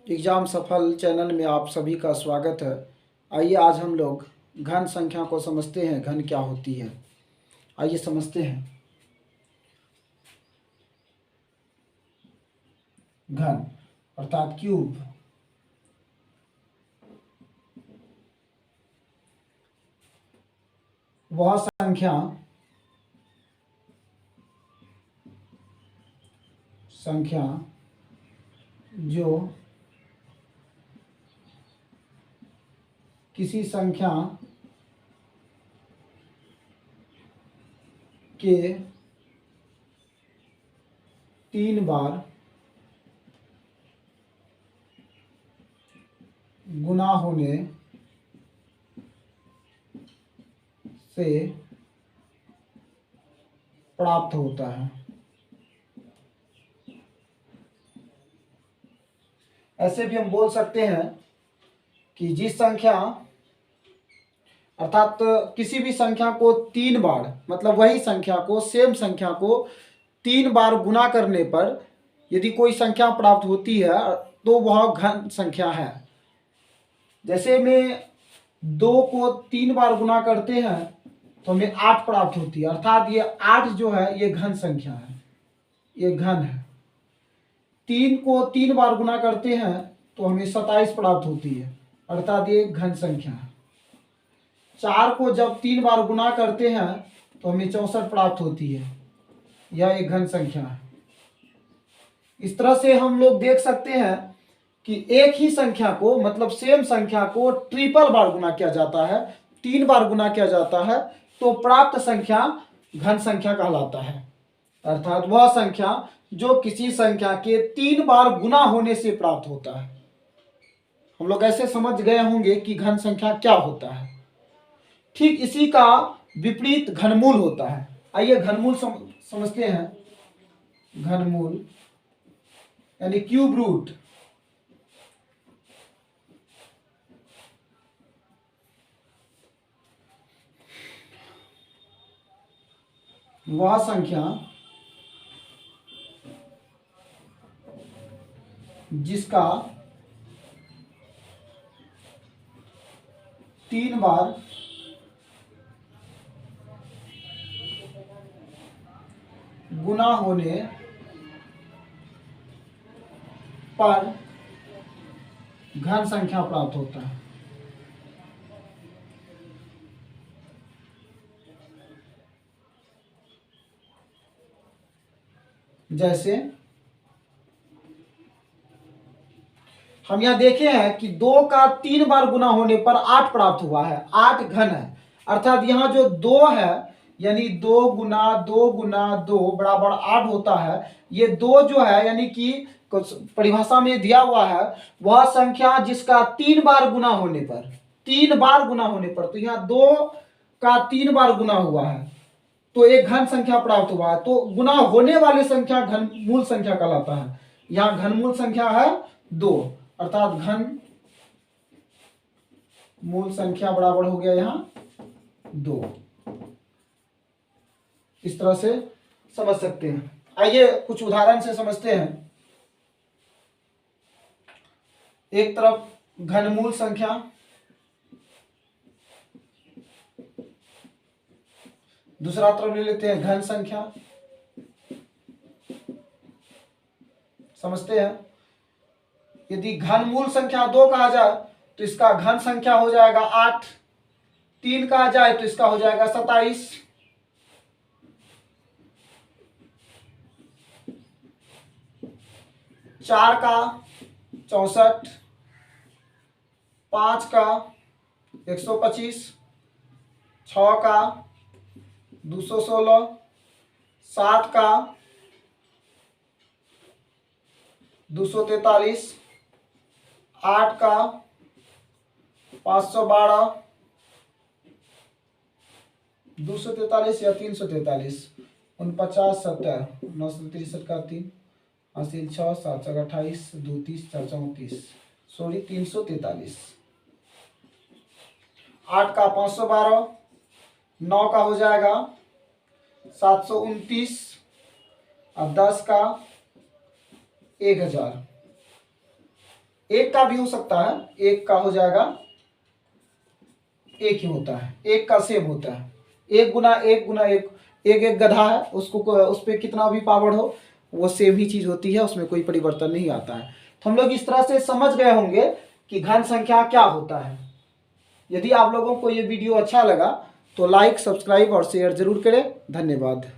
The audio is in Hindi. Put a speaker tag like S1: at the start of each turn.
S1: एग्ज़ाम सफल चैनल में आप सभी का स्वागत है। आइए आज हम लोग घन संख्या को समझते हैं, घन क्या होती है। आइए समझते हैं। घन अर्थात क्यूब वह संख्या जो किसी संख्या के 3 बार गुना होने से प्राप्त होता है। ऐसे भी हम बोल सकते हैं कि जिस संख्या अर्थात किसी भी संख्या को 3 बार, मतलब वही संख्या को, सेम संख्या को 3 बार गुना करने पर यदि कोई संख्या प्राप्त होती है तो वह घन संख्या है। जैसे में 2 को 3 बार गुना करते हैं तो हमें 8 प्राप्त होती है, अर्थात ये 8 जो है ये घन संख्या है, ये घन है। 3 को 3 बार गुना करते हैं तो हमें 27 प्राप्त होती है, अर्थात ये घन संख्या है। 4 को जब 3 बार गुना करते हैं तो हमें 64 प्राप्त होती है, यह एक घन संख्या है। इस तरह से हम लोग देख सकते हैं कि एक ही संख्या को, मतलब सेम संख्या को ट्रिपल बार गुना किया जाता है, 3 बार गुना किया जाता है तो प्राप्त संख्या घन संख्या कहलाता है। अर्थात वह संख्या जो किसी संख्या के 3 बार गुना होने से प्राप्त होता है। हम लोग ऐसे समझ गए होंगे कि घन संख्या क्या होता है। ठीक इसी का विपरीत घनमूल होता है। आइए घनमूल समझते हैं। घनमूल यानी क्यूब रूट वह संख्या जिसका 3 बार गुना होने पर घन संख्या प्राप्त होता है। जैसे हम यहां देखे हैं कि 2 का 3 बार गुना होने पर 8 प्राप्त हुआ है, 8 घन है। अर्थात यहां जो 2 है यानी 2 गुना 2 गुना 2 बराबर 8 होता है। ये 2 जो है यानी कि परिभाषा में दिया हुआ है वह संख्या जिसका 3 बार गुना होने पर, 3 बार गुना होने पर, तो यहाँ 2 का 3 बार गुना हुआ है तो एक घन संख्या प्राप्त हुआ है। तो गुना होने वाली संख्या घन मूल संख्या कहलाता है। यहाँ घनमूल संख्या है 2, अर्थात घन मूल संख्या बराबर हो गया यहां 2। इस तरह से समझ सकते हैं। आइए कुछ उदाहरण से समझते हैं। एक तरफ घनमूल संख्या, दूसरा तरफ ले लेते हैं घन संख्या। समझते हैं। यदि घनमूल संख्या 2 कहा जाए तो इसका घन संख्या हो जाएगा 8, 3 कहा जाए तो इसका हो जाएगा 27, 4 का 64, 5 का 125, 6 का 216, 7 का 243, 8 का 512, 243 या 343, 49, 70, 963 का 3, हासिल 6, 7 का 28, 2 30, 4 34, सॉरी 343, 8 का 512, 9 का हो जाएगा 729 और 10 का 1000। एक का भी हो सकता है, एक का हो जाएगा, एक ही होता है, एक का सेम होता है, एक गुना एक गुना एक, एक एक गधा है, उसको उस पर कितना भी पावर हो वो सेम ही चीज होती है, उसमें कोई परिवर्तन नहीं आता है। तो हम लोग इस तरह से समझ गए होंगे कि घन संख्या क्या होता है। यदि आप लोगों को ये वीडियो अच्छा लगा तो लाइक, सब्सक्राइब और शेयर जरूर करें। धन्यवाद।